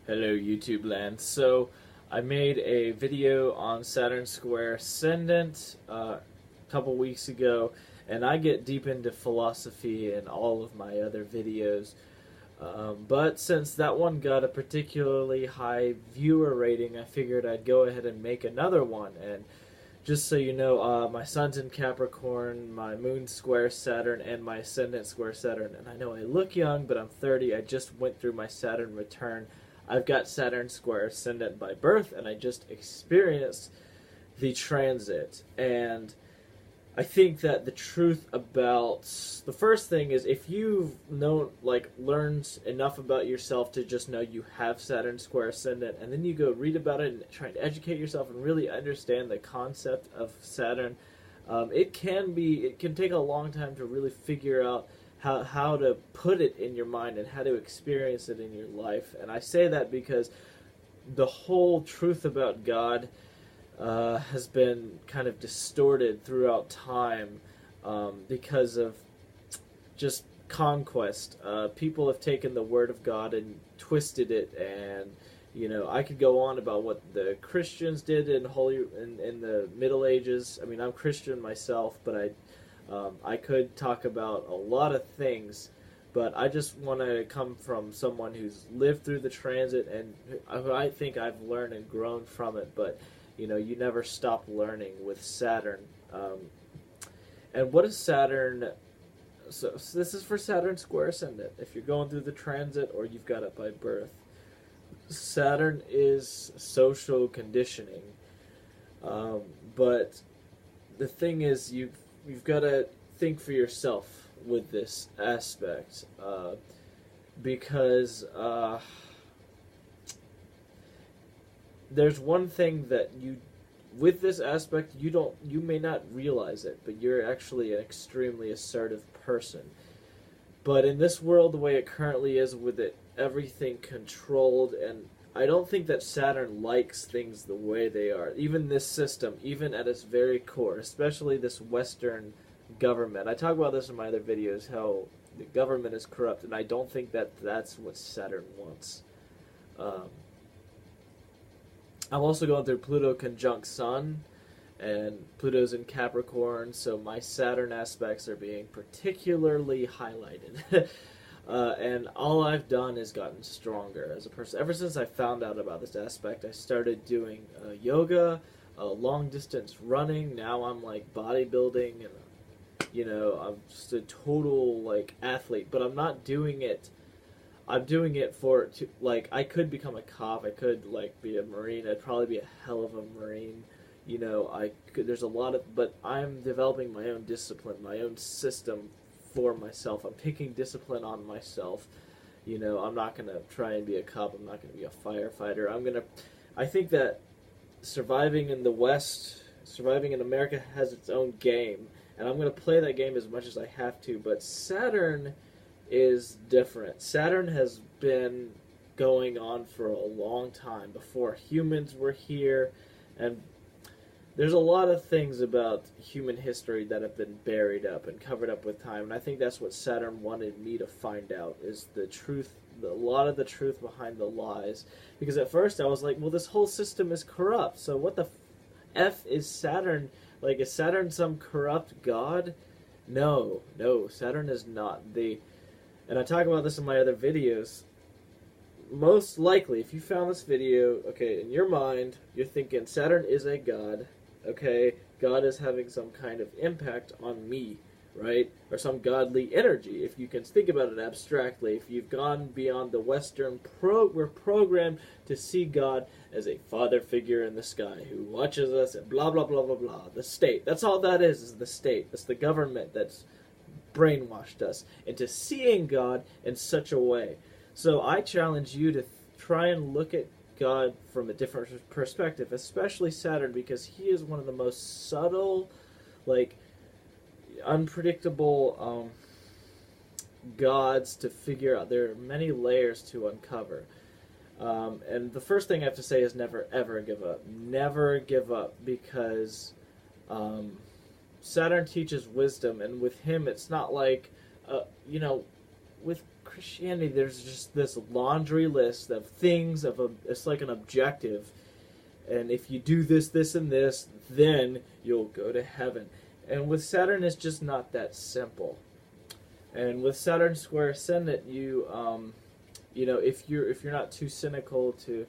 Hello YouTube land. So I made a video on Saturn square Ascendant a couple weeks ago, and I get deep into philosophy in all of my other videos. But since that one got a particularly high viewer rating, I figured I'd go ahead and make another one. And just so you know, my sun's in Capricorn, my moon square Saturn, and my ascendant square Saturn. And I know I look young, but I'm 30. I just went through my Saturn return. I've got Saturn square ascendant by birth, and I just experienced the transit. And I think that the truth about the first thing is if you've learned enough about yourself to just know you have Saturn square ascendant, and then you go read about it and try to educate yourself and really understand the concept of Saturn, it can take a long time to really figure out how to put it in your mind and how to experience it in your life. And I say that because the whole truth about God has been kind of distorted throughout time because of just conquest. People have taken the Word of God and twisted it, and I could go on about what the Christians did in the Middle Ages. I mean, I'm Christian myself, but I could talk about a lot of things, but I just want to come from someone who's lived through the transit, and I think I've learned and grown from it. But you never stop learning with Saturn. And what is Saturn? So this is for Saturn square ascendant. If you're going through the transit or you've got it by birth, Saturn is social conditioning. But the thing is, you've got to think for yourself with this aspect, because there's one thing that with this aspect, you may not realize it, but you're actually an extremely assertive person. But in this world, the way it currently is, with everything controlled, and I don't think that Saturn likes things the way they are. Even this system, even at its very core, especially this Western government. I talk about this in my other videos, how the government is corrupt, and I don't think that that's what Saturn wants. I'm also going through Pluto conjunct Sun, and Pluto's in Capricorn, so my Saturn aspects are being particularly highlighted. And all I've done is gotten stronger as a person. Ever since I found out about this aspect, I started doing yoga, long distance running. Now I'm like bodybuilding, and I'm just a total athlete. But I'm not doing it. I'm doing it I could become a cop. I could be a Marine. I'd probably be a hell of a Marine. There's a lot of, but I'm developing my own discipline, my own system for myself. I'm taking discipline on myself. I'm not going to try and be a cop. I'm not going to be a firefighter. I think that surviving in the West, surviving in America has its own game, and I'm going to play that game as much as I have to, but Saturn is different. Saturn has been going on for a long time, before humans were here, and there's a lot of things about human history that have been buried up and covered up with time, and I think that's what Saturn wanted me to find out, is the truth, a lot of the truth behind the lies. Because at first I was like, well, this whole system is corrupt, so what the F is Saturn? Is Saturn some corrupt god? No, Saturn is not. And I talk about this in my other videos. Most likely, if you found this video, okay, in your mind, you're thinking Saturn is a god, okay? God is having some kind of impact on me, right? Or some godly energy, if you can think about it abstractly. If you've gone beyond the Western we're programmed to see God as a father figure in the sky who watches us and blah, blah, blah, blah, blah. The state. That's all that is the state. That's the government that's brainwashed us into seeing God in such a way. So I challenge you to try and look at God from a different perspective, especially Saturn, because he is one of the most subtle, unpredictable gods to figure out. There are many layers to uncover. And the first thing I have to say is never, ever give up. Never give up, because Saturn teaches wisdom, and with him it's not with Christianity, there's just this laundry list of things, it's like an objective. And if you do this, this, and this, then you'll go to heaven. And with Saturn, it's just not that simple. And with Saturn square Ascendant, if you're not too cynical to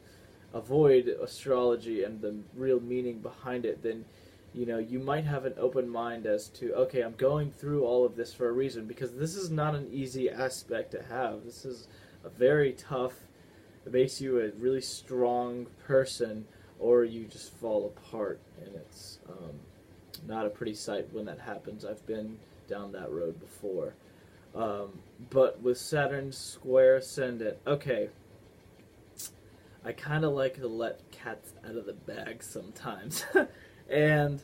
avoid astrology and the real meaning behind it, then you might have an open mind as to, okay, I'm going through all of this for a reason, because this is not an easy aspect to have. This is a very tough, it makes you a really strong person, or you just fall apart, and it's not a pretty sight when that happens. I've been down that road before. But with Saturn square Ascendant, okay, I kind of like to let cats out of the bag sometimes. And,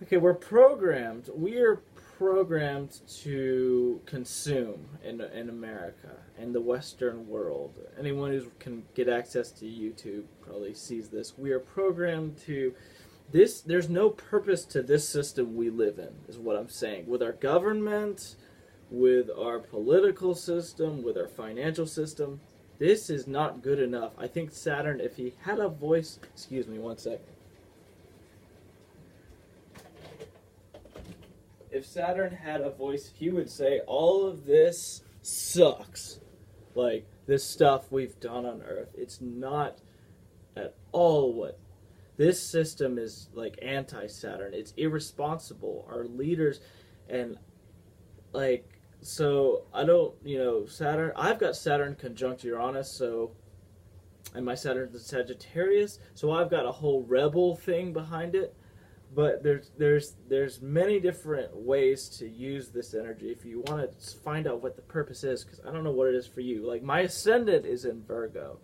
okay, we are programmed to consume in America, in the Western world. Anyone who can get access to YouTube probably sees this. We are programmed to this. There's no purpose to this system we live in, is what I'm saying. With our government, with our political system, with our financial system, this is not good enough. I think Saturn, if he had a voice... Excuse me one second. If Saturn had a voice, he would say, all of this sucks. Like, this stuff we've done on Earth, it's not at all what... This system is, like, anti-Saturn. It's irresponsible. Our leaders, and, like... So, I don't, Saturn, I've got Saturn conjunct Uranus, so, and my Saturn's in Sagittarius, so I've got a whole rebel thing behind it, but there's many different ways to use this energy if you want to find out what the purpose is, because I don't know what it is for you. Like, my Ascendant is in Virgo,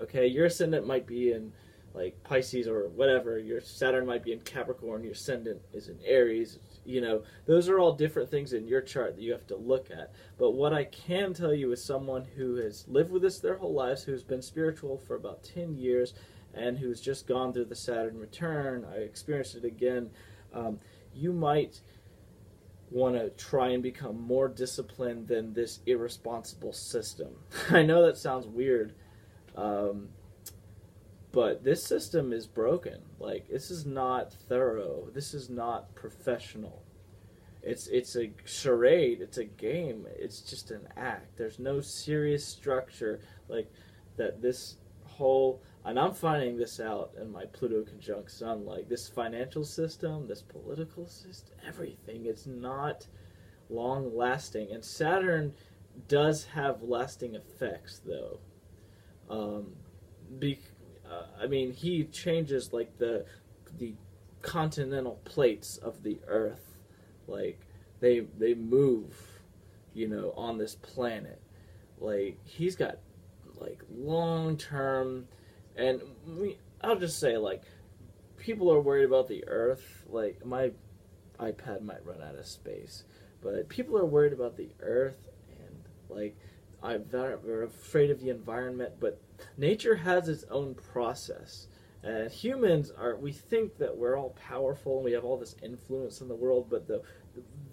okay? Your Ascendant might be in, like, Pisces or whatever. Your Saturn might be in Capricorn. Your Ascendant is in Aries. Those are all different things in your chart that you have to look at. But what I can tell you is someone who has lived with this their whole lives, who's been spiritual for about 10 years, and who's just gone through the Saturn return. I experienced it again. You might want to try and become more disciplined than this irresponsible system. I know that sounds weird. But this system is broken. Like, this is not thorough. This is not professional. It's a charade. It's a game. It's just an act. There's no serious structure like that. This whole, and I'm finding this out in my Pluto conjunct Sun. Like, this financial system, this political system, everything. It's not long lasting. And Saturn does have lasting effects, though. He changes, like, the continental plates of the Earth. Like, they move, on this planet. Like, he's got, like, long-term, and I'll just say, like, people are worried about the Earth. Like, my iPad might run out of space, but people are worried about the Earth, and, like, we're afraid of the environment, but nature has its own process. And humans we think that we're all powerful and we have all this influence in the world, but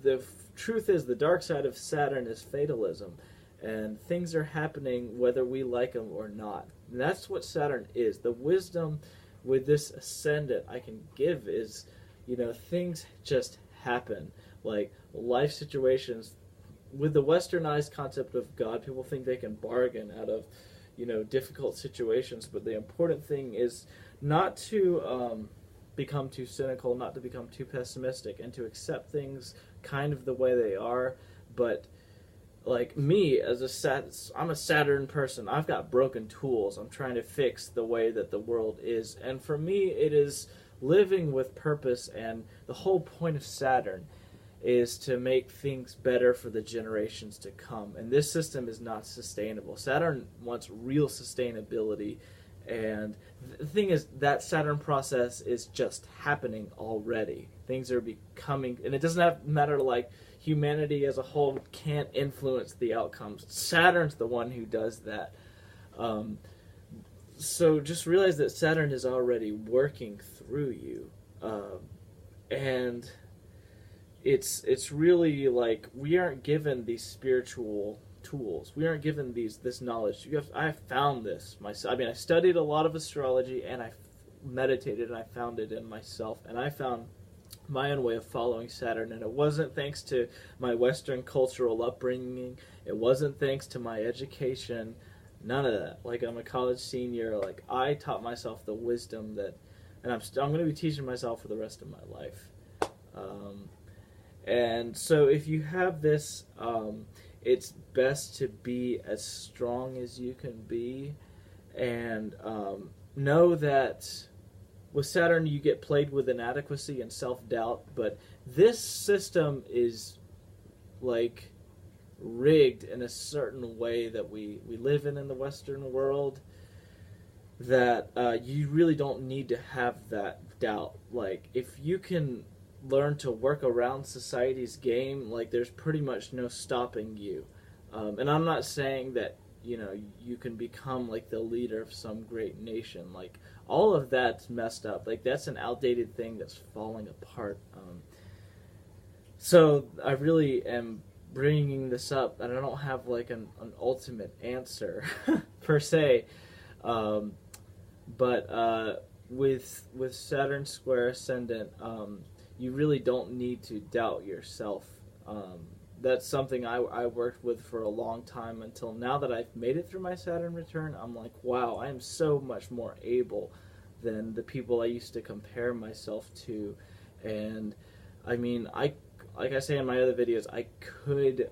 the truth is the dark side of Saturn is fatalism. And things are happening whether we like them or not. And that's what Saturn is. The wisdom with this Ascendant I can give is, things just happen. Like, life situations. With the westernized concept of God, people think they can bargain out of, difficult situations. But the important thing is not to become too cynical, not to become too pessimistic, and to accept things kind of the way they are. But, like, me, I'm a Saturn person. I've got broken tools. I'm trying to fix the way that the world is. And for me, it is living with purpose, and the whole point of Saturn is to make things better for the generations to come. And this system is not sustainable. Saturn wants real sustainability, and the thing is that Saturn process is just happening already. Things are becoming, and it doesn't matter, like, humanity as a whole can't influence the outcomes. Saturn's the one who does that. So just realize that Saturn is already working through you. And it's really like we aren't given these spiritual tools. We aren't given this knowledge. I found this myself. I mean, I studied a lot of astrology, and I meditated, and I found it in myself, and I found my own way of following Saturn. And it wasn't thanks to my Western cultural upbringing. It wasn't thanks to my education. None of that. Like, I'm a college senior. Like, I taught myself the wisdom that, and I'm going to be teaching myself for the rest of my life. And so if you have this, it's best to be as strong as you can be, and know that with Saturn you get played with inadequacy and self-doubt, but this system is like rigged in a certain way that we live in the Western world, that you really don't need to have that doubt. Like, if you can learn to work around society's game, like, there's pretty much no stopping you. And I'm not saying that, you know, you can become like the leader of some great nation. Like, all of that's messed up. Like, that's an outdated thing that's falling apart. So I really am bringing this up, and I don't have like an ultimate answer per se. But with Saturn square Ascendant, you really don't need to doubt yourself. That's something I worked with for a long time, until now that I've made it through my Saturn return. I'm like, wow, I am so much more able than the people I used to compare myself to. And I mean, like I say in my other videos, I could,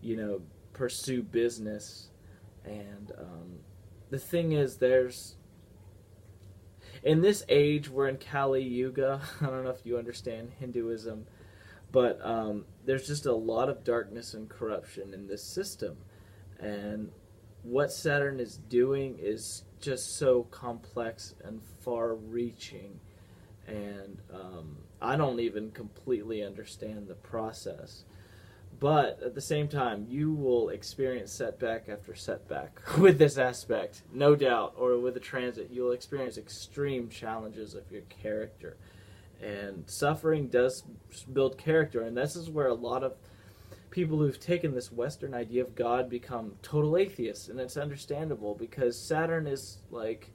you know, pursue business. And the thing is, in this age, we're in Kali Yuga. I don't know if you understand Hinduism, but there's just a lot of darkness and corruption in this system. And what Saturn is doing is just so complex and far-reaching. And I don't even completely understand the process. But at the same time, you will experience setback after setback with this aspect, no doubt. Or with the transit, you'll experience extreme challenges of your character. And suffering does build character, and this is where a lot of people who've taken this Western idea of God become total atheists. And it's understandable, because Saturn is like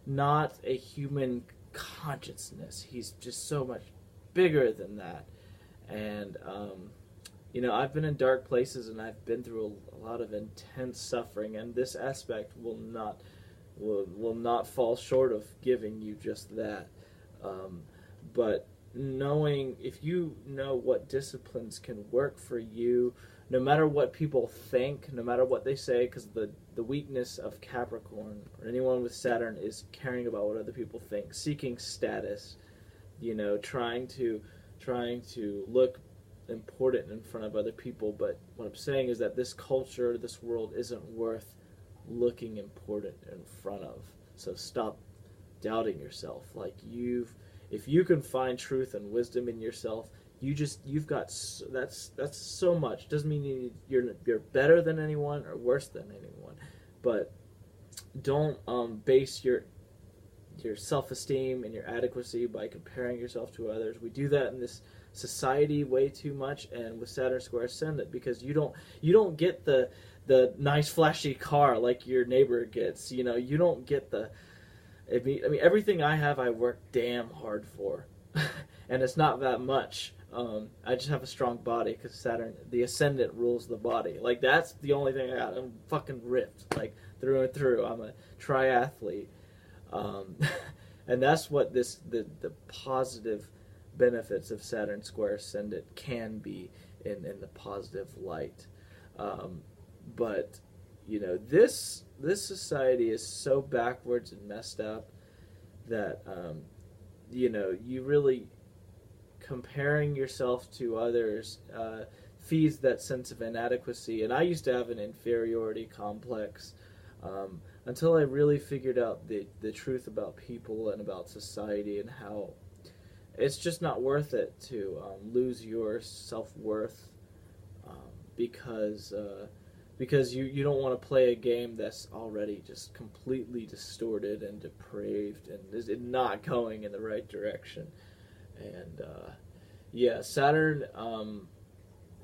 not a human consciousness. He's just so much bigger than that. And you know, I've been in dark places, and I've been through a lot of intense suffering, and this aspect will not fall short of giving you just that. But knowing, if you know what disciplines can work for you, no matter what people think, no matter what they say, because the weakness of Capricorn or anyone with Saturn is caring about what other people think, seeking status, you know, trying to look important in front of other people. But what I'm saying is that this culture, this world, isn't worth looking important in front of. So stop doubting yourself. Like, if you can find truth and wisdom in yourself, you've got, that's so much. Doesn't mean you're better than anyone or worse than anyone, but don't base your self-esteem and your adequacy by comparing yourself to others. We do that in this society way too much, and with Saturn square Ascendant, because you don't get the nice flashy car like your neighbor gets. You know, you don't get I mean, everything I have, I work damn hard for, and it's not that much. I just have a strong body, because Saturn, the Ascendant, rules the body. Like, that's the only thing I got. I'm fucking ripped, like, through and through. I'm a triathlete. And that's what the positive benefits of Saturn square Ascendant can be in the positive light. But, you know, this society is so backwards and messed up that, you know, you really, comparing yourself to others feeds that sense of inadequacy. And I used to have an inferiority complex until I really figured out the truth about people and about society, and how it's just not worth it to lose your self-worth because you don't want to play a game that's already just completely distorted and depraved and is not going in the right direction. And yeah, Saturn,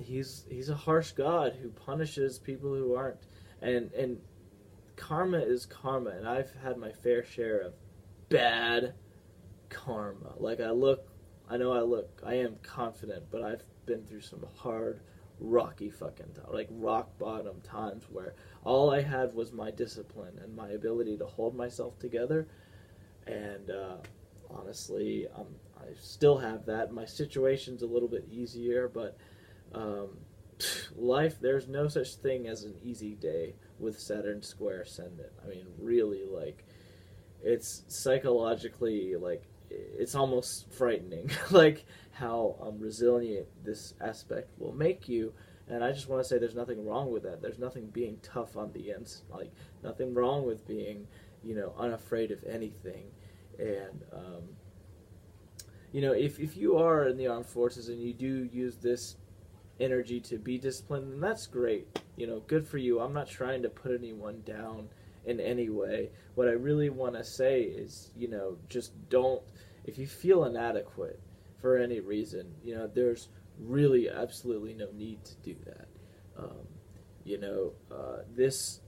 he's a harsh god who punishes people who aren't, and karma is karma, and I've had my fair share of bad karma. Like I am confident, but I've been through some hard, rocky fucking time, like rock bottom times where all I had was my discipline and my ability to hold myself together, and honestly, I still have that. My situation's a little bit easier, but um, life, there's no such thing as an easy day with Saturn square Ascendant. I mean, really, like, it's psychologically, like, it's almost frightening, like, how resilient this aspect will make you. And I just want to say there's nothing wrong with that. There's nothing being tough on the ends, like, nothing wrong with being, unafraid of anything. And, if you are in the armed forces and you do use this energy to be disciplined, then that's great. Good for you. I'm not trying to put anyone down in any way. What I really want to say is, just don't, if you feel inadequate for any reason, there's really absolutely no need to do that. This,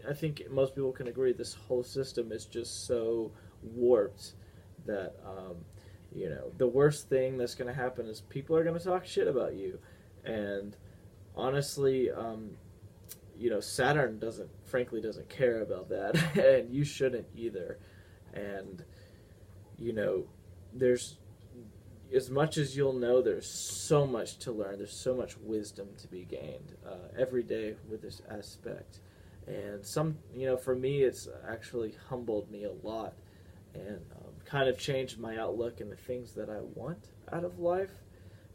I think most people can agree, this whole system is just so warped that, the worst thing that's going to happen is people are going to talk shit about you. And honestly, Saturn doesn't care about that, and you shouldn't either. And, there's, as much as you'll know, there's so much to learn, there's so much wisdom to be gained every day with this aspect. And for me, it's actually humbled me a lot, and kind of changed my outlook and the things that I want out of life,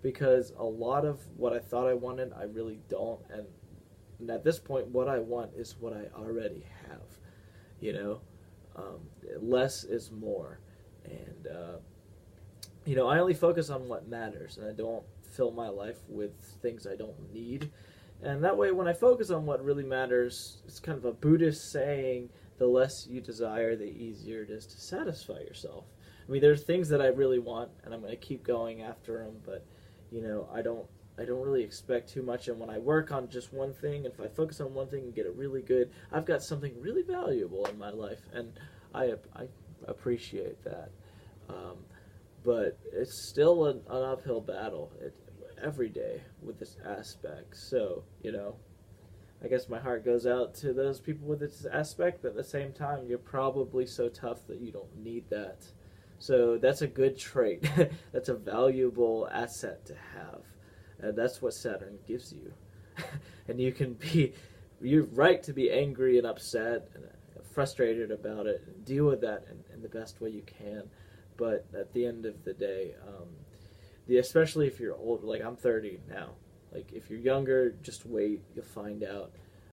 because a lot of what I thought I wanted, I really don't. And at this point, what I want is what I already have. Less is more. And, I only focus on what matters, and I don't fill my life with things I don't need. And that way, when I focus on what really matters, it's kind of a Buddhist saying, the less you desire, the easier it is to satisfy yourself. I mean, there's things that I really want, and I'm going to keep going after them, but, I don't really expect too much. And when I work on just one thing, if I focus on one thing and get it really good, I've got something really valuable in my life, and I appreciate that. But it's still an uphill battle every day with this aspect. So, I guess my heart goes out to those people with this aspect, but at the same time, you're probably so tough that you don't need that. So that's a good trait. That's a valuable asset to have. And that's what Saturn gives you. And you're right to be angry and upset and frustrated about it, and deal with that in the best way you can. But at the end of the day, especially if you're old, like I'm 30 now, like if you're younger, just wait, you'll find out.